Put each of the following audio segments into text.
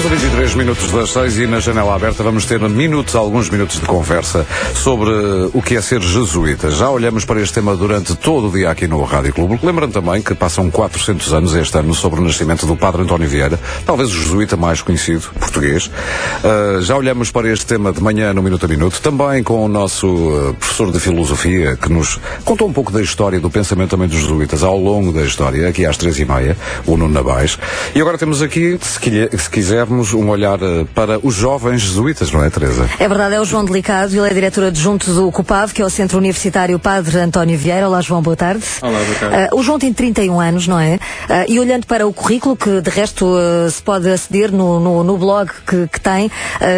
Estamos a 23 minutos das 6 e na janela aberta vamos ter alguns minutos de conversa sobre o que é ser jesuíta. Já olhamos para este tema durante todo o dia aqui no Rádio Clube. Lembrando também que passam 400 anos este ano sobre o nascimento do Padre António Vieira, talvez o jesuíta mais conhecido, português. Já olhamos para este tema de manhã no Minuto a Minuto, também com o nosso professor de Filosofia, que nos contou um pouco da história do pensamento também dos jesuítas ao longo da história, aqui às 3h30, o Nuno Nabais. E agora temos aqui, se quisermos, um olhar para os jovens jesuítas, não é, Teresa? É verdade, é o João Delicado, ele é diretor adjunto do CUPAV, que é o Centro Universitário Padre António Vieira. Olá, João, boa tarde. Olá, boa tarde. O João tem 31 anos, não é? E olhando para o currículo, que de resto se pode aceder no blog que tem,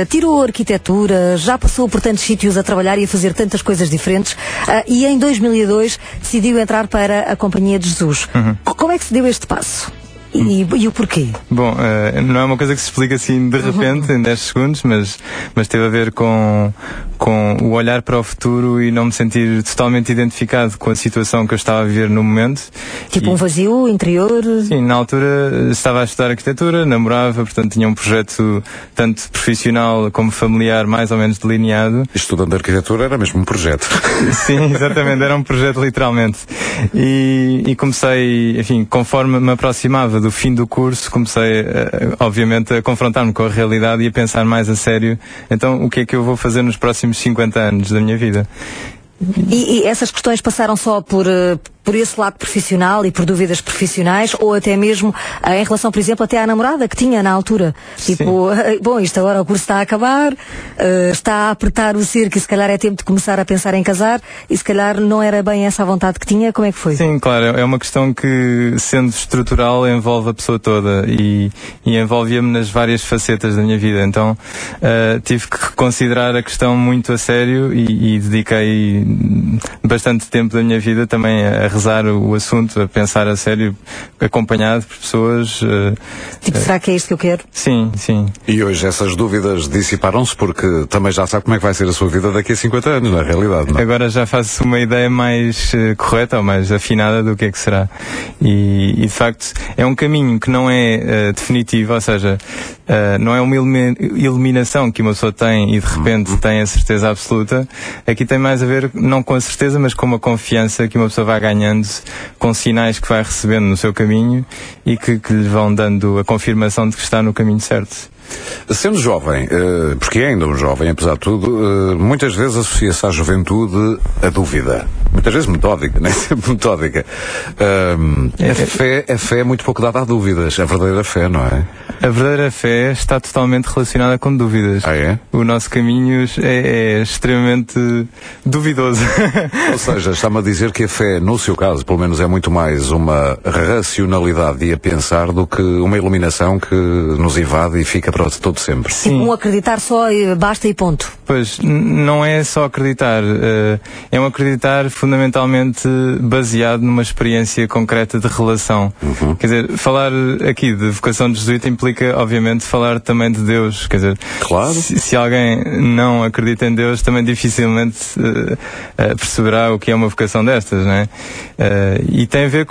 tirou arquitetura, já passou por tantos sítios a trabalhar e a fazer tantas coisas diferentes, e em 2002 decidiu entrar para a Companhia de Jesus. Como é que se deu este passo? E o porquê? Bom, não é uma coisa que se explica assim de repente, em 10 segundos, mas teve a ver com o olhar para o futuro e não me sentir totalmente identificado com a situação que eu estava a viver no momento. Tipo um vazio interior? Sim, na altura estava a estudar arquitetura, namorava, portanto tinha um projeto tanto profissional como familiar mais ou menos delineado. Estudando arquitetura era mesmo um projeto. Sim, exatamente, era um projeto literalmente. E comecei, enfim, conforme me aproximava do fim do curso, comecei, obviamente, a confrontar-me com a realidade e a pensar mais a sério, então, o que é que eu vou fazer nos próximos 50 anos da minha vida? E essas questões passaram só por esse lado profissional e por dúvidas profissionais, ou até mesmo em relação, por exemplo, até à namorada que tinha na altura? Tipo, bom, isto agora o curso está a acabar, está a apertar o cerco e se calhar é tempo de começar a pensar em casar, e se calhar não era bem essa a vontade que tinha. Como é que foi? Sim, claro, é uma questão que, sendo estrutural, envolve a pessoa toda e envolvia-me nas várias facetas da minha vida, então tive que considerar a questão muito a sério e dediquei bastante tempo da minha vida também a rezar o assunto, a pensar a sério, acompanhado por pessoas. Tipo, será que é isto que eu quero? Sim, sim. E hoje essas dúvidas dissiparam-se porque também já sabe como é que vai ser a sua vida daqui a 50 anos, na realidade, não é? Agora já faço uma ideia mais correta ou mais afinada do que é que será. E de facto é um caminho que não é definitivo, ou seja, não é uma iluminação que uma pessoa tem e de repente tem a certeza absoluta. Aqui tem mais a ver, não com a certeza, mas com uma confiança que uma pessoa vai ganhando com sinais que vai recebendo no seu caminho e que lhe vão dando a confirmação de que está no caminho certo. Sendo jovem, porque é ainda um jovem, apesar de tudo, muitas vezes associa-se à juventude a dúvida. Muitas vezes metódica, nem sempre metódica. A fé é muito pouco dada a dúvidas. A verdadeira fé, não é? A verdadeira fé está totalmente relacionada com dúvidas. Ah, é? O nosso caminho é extremamente duvidoso. Ou seja, está-me a dizer que a fé, no seu caso, pelo menos é muito mais uma racionalidade e a pensar do que uma iluminação que nos invade e fica para todo sempre. Sim. Um acreditar só basta e ponto. Pois, não é só acreditar. É um acreditar fundamentalmente baseado numa experiência concreta de relação. Quer dizer, falar aqui de vocação de jesuíta implica, obviamente, falar também de Deus. Quer dizer, claro. Se alguém não acredita em Deus, também dificilmente perceberá o que é uma vocação destas, não é? E tem a ver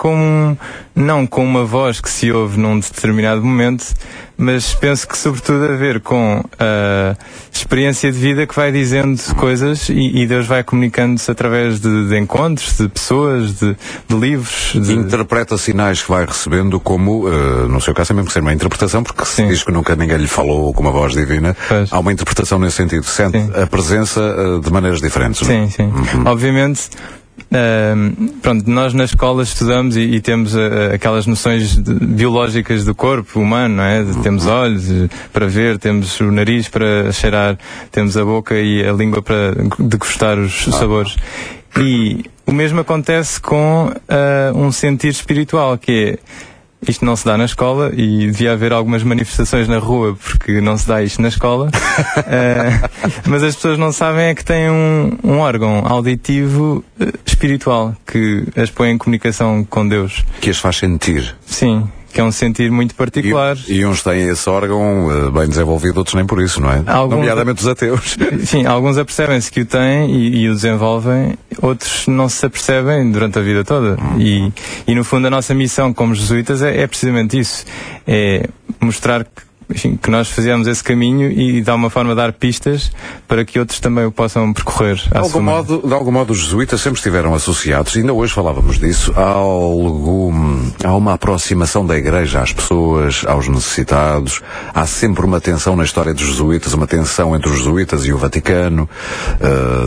não com uma voz que se ouve num determinado momento, mas penso que sobretudo a ver com a experiência de vida que vai dizendo coisas e Deus vai comunicando-se através de encontros, de pessoas, de livros. Interpreta sinais que vai recebendo como, no seu caso é mesmo que ser uma interpretação, porque se diz que nunca ninguém lhe falou com uma voz divina, há uma interpretação nesse sentido, sente a presença de maneiras diferentes. Sim, sim. Obviamente, pronto, nós na escola estudamos e temos aquelas noções biológicas do corpo humano, não é? Temos olhos para ver, temos o nariz para cheirar, temos a boca e a língua para degustar os sabores. E o mesmo acontece com um sentir espiritual, que é: isto não se dá na escola e devia haver algumas manifestações na rua porque não se dá isto na escola. Mas as pessoas não sabem é que têm um órgão auditivo espiritual que as põe em comunicação com Deus. Que as faz sentir. Sim. Que é um sentir muito particular. E uns têm esse órgão bem desenvolvido, outros nem por isso, não é? Nomeadamente os ateus. Sim, alguns apercebem-se que o têm e o desenvolvem, outros não se apercebem durante a vida toda. E no fundo a nossa missão como jesuítas é precisamente isso. É mostrar enfim, que nós fizemos esse caminho e de alguma forma dar pistas para que outros também o possam percorrer. De algum modo os jesuítas sempre estiveram associados, ainda hoje falávamos disso, há uma aproximação da Igreja às pessoas, aos necessitados. Há sempre uma tensão na história dos jesuítas, uma tensão entre os jesuítas e o Vaticano.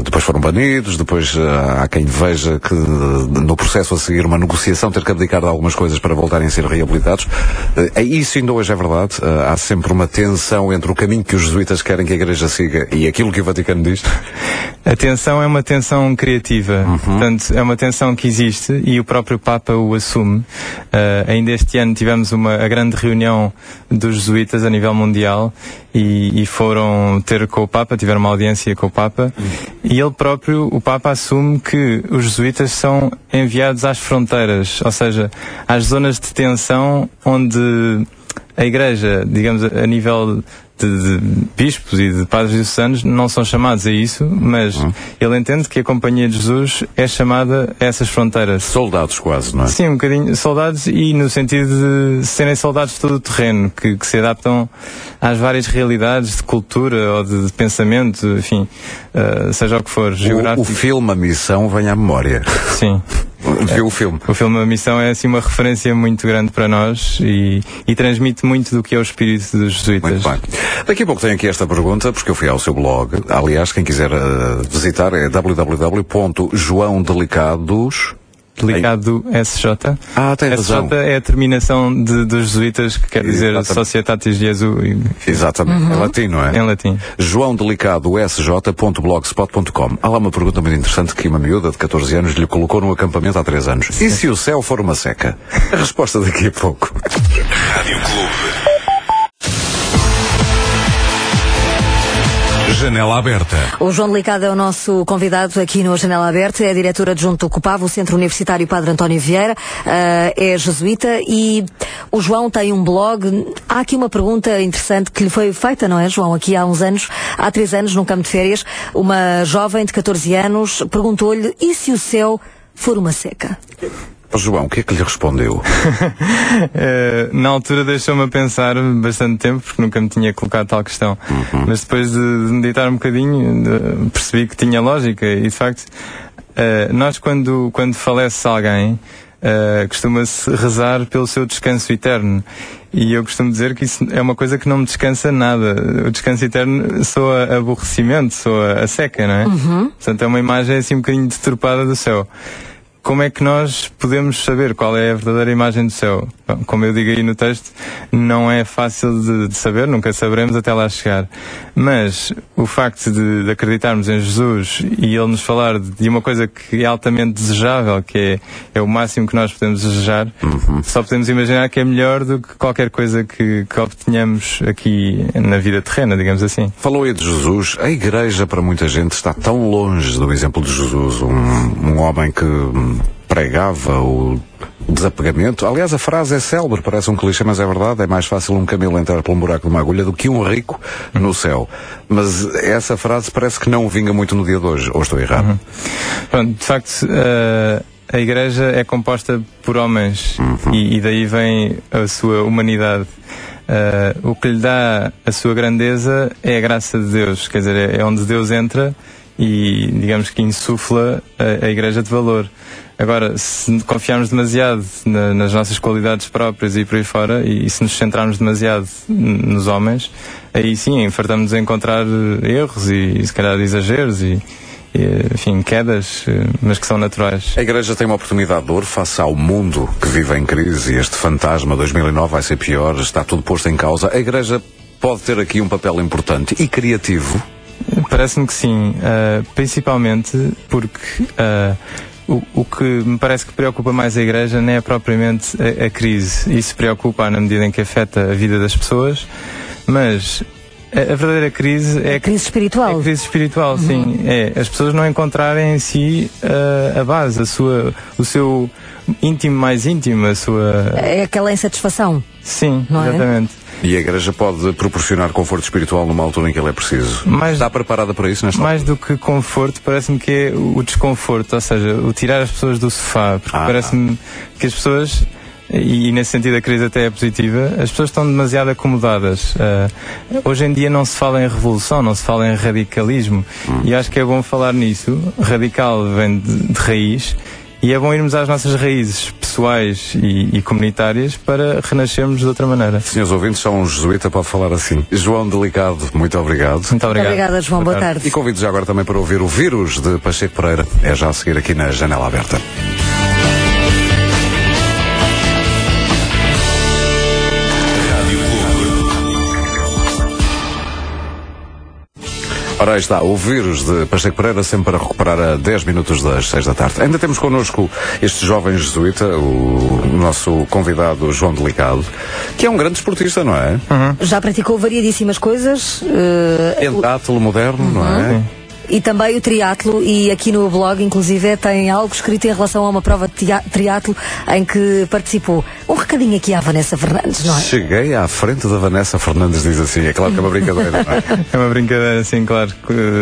Depois foram banidos, depois há quem veja que no processo a seguir uma negociação ter que abdicar de algumas coisas para voltarem a ser reabilitados. Isso ainda hoje é verdade. Há sempre uma tensão entre o caminho que os jesuítas querem que a Igreja siga e aquilo que o Vaticano diz. A tensão é uma tensão criativa. Portanto, é uma tensão que existe e o próprio Papa o assume. Ainda este ano tivemos a grande reunião dos jesuítas a nível mundial e foram ter com o Papa, tiveram uma audiência com o Papa e ele próprio, o Papa, assume que os jesuítas são enviados às fronteiras, ou seja, às zonas de tensão onde a Igreja, digamos, a nível de bispos e de padres diocesanos não são chamados a isso, mas ele entende que a Companhia de Jesus é chamada a essas fronteiras. Soldados quase, não é? Sim, um bocadinho soldados, e no sentido de serem soldados de todo o terreno, que se adaptam às várias realidades de cultura ou de pensamento, enfim, seja o que for, geográfico. O filme A Missão vem à memória. Sim. Viu o filme? O filme A Missão é assim uma referência muito grande para nós e transmite muito do que é o espírito dos jesuítas. Muito bem. Daqui a pouco tenho aqui esta pergunta, porque eu fui ao seu blog. Aliás, quem quiser visitar é www.joaodelicados. Delicado SJ. Tem razão. SJ é a terminação dos jesuítas, que quer dizer Societatis Jesu. Exatamente. Em latim, não é? Em latim. joaodelicadosj.blogspot.com. Há lá uma pergunta muito interessante que uma miúda de 14 anos lhe colocou no acampamento há 3 anos. E se o céu for uma seca? A resposta daqui a pouco. Rádio Clube. Janela Aberta. O João Delicado é o nosso convidado aqui no Janela Aberta, é diretor adjunto do CUPAV, o Centro Universitário Padre António Vieira, é jesuíta e o João tem um blog. Há aqui uma pergunta interessante que lhe foi feita, não é, João? Aqui há 3 anos, num campo de férias, uma jovem de 14 anos perguntou-lhe: e se o céu for uma seca? João, o que é que lhe respondeu? Na altura deixou-me a pensar bastante tempo, porque nunca me tinha colocado tal questão. Mas depois de meditar um bocadinho, percebi que tinha lógica. E de facto, nós quando falece alguém, costuma-se rezar pelo seu descanso eterno. E eu costumo dizer que isso é uma coisa que não me descansa nada. O descanso eterno soa aborrecimento, soa a seca, não é? Portanto, é uma imagem assim um bocadinho deturpada do céu. Como é que nós podemos saber qual é a verdadeira imagem do céu? Bom, como eu digo aí no texto, não é fácil de saber, nunca saberemos até lá chegar. Mas o facto de acreditarmos em Jesus e Ele nos falar de uma coisa que é altamente desejável, que é o máximo que nós podemos desejar, só podemos imaginar que é melhor do que qualquer coisa que obtenhamos aqui na vida terrena, digamos assim. Falou aí de Jesus. A Igreja, para muita gente, está tão longe do exemplo de Jesus, um homem que pregava o desapegamento. Aliás, a frase é célebre, parece um clichê, mas é verdade. É mais fácil um camelo entrar por um buraco de uma agulha do que um rico no céu. Mas essa frase parece que não vinga muito no dia de hoje, ou estou errado? Pronto, de facto, a Igreja é composta por homens e daí vem a sua humanidade. O que lhe dá a sua grandeza é a graça de Deus, quer dizer, é onde Deus entra e, digamos que insufla a Igreja de valor. Agora, se confiarmos demasiado nas nossas qualidades próprias e por aí fora, e se nos centrarmos demasiado nos homens, aí sim, fartamos a encontrar erros e se calhar exageros e enfim, quedas, mas que são naturais. A Igreja tem uma oportunidade de ouro face ao mundo que vive em crise. Este fantasma 2009 vai ser pior, está tudo posto em causa. A Igreja pode ter aqui um papel importante e criativo? Parece-me que sim, principalmente porque o que me parece que preocupa mais a Igreja não é propriamente a crise. Isso preocupa na medida em que afeta a vida das pessoas, mas a verdadeira crise é a crise espiritual. É a crise espiritual, sim. É as pessoas não encontrarem em si a base, o seu íntimo mais íntimo, a sua... É aquela insatisfação. Sim, não exatamente. É? E a Igreja pode proporcionar conforto espiritual numa altura em que ele é preciso. Está preparada para isso nesta altura? Mais do que conforto, parece-me que é o desconforto, ou seja, o tirar as pessoas do sofá, porque parece-me que as pessoas e nesse sentido a crise até é positiva, as pessoas estão demasiado acomodadas. Hoje em dia não se fala em revolução, não se fala em radicalismo, e acho que é bom falar nisso. Radical vem de raiz, e é bom irmos às nossas raízes pessoais e comunitárias para renascermos de outra maneira. Senhores ouvintes, só um jesuíta pode falar assim. João Delicado, muito obrigado. Muito obrigado. Obrigada, João. Boa tarde. E convido já agora também para ouvir o Vírus de Pacheco Pereira. É já a seguir aqui na Janela Aberta. Ora, aí está, o Vírus de Pacheco Pereira, sempre para recuperar a 10 minutos das 6 da tarde. Ainda temos connosco este jovem jesuíta, o nosso convidado João Delicado, que é um grande esportista, não é? Já praticou variadíssimas coisas. Pentatlo moderno, não é? E também o triatlo, e aqui no blog, inclusive, tem algo escrito em relação a uma prova de triatlo em que participou. Um recadinho aqui à Vanessa Fernandes, não é? Cheguei à frente da Vanessa Fernandes, diz assim. É claro que é uma brincadeira, não é? É uma brincadeira, sim, claro.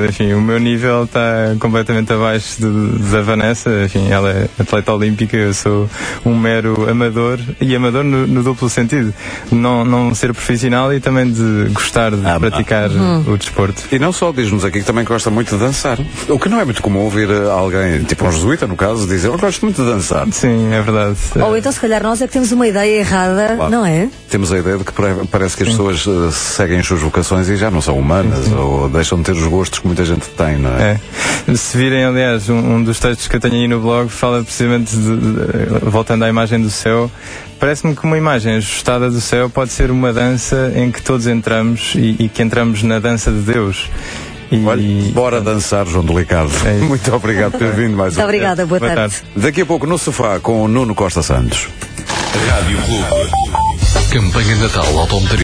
Enfim, o meu nível está completamente abaixo da Vanessa. Enfim, ela é atleta olímpica, eu sou um mero amador, e amador no duplo sentido. Não ser profissional e também de gostar de praticar o desporto. E não só, diz-nos aqui que também gosta muito de dançar. O que não é muito comum ouvir alguém, tipo um jesuíta no caso, dizer: eu gosto muito de dançar. Sim, é verdade. Ou então se calhar nós é que temos uma ideia errada, claro. Não é? Temos a ideia de que parece que as pessoas seguem as suas vocações e já não são humanas, ou deixam de ter os gostos que muita gente tem, não é? Se virem, aliás, um dos textos que eu tenho aí no blog fala precisamente voltando à imagem do céu. Parece-me que uma imagem ajustada do céu pode ser uma dança em que todos entramos e que entramos na dança de Deus. Olha, bora dançar, João Delicado. Muito obrigado por ter vindo mais Muito obrigada, boa tarde. Daqui a pouco no sofá com o Nuno Costa Santos. Rádio Clube. Campanha de Natal Automotor.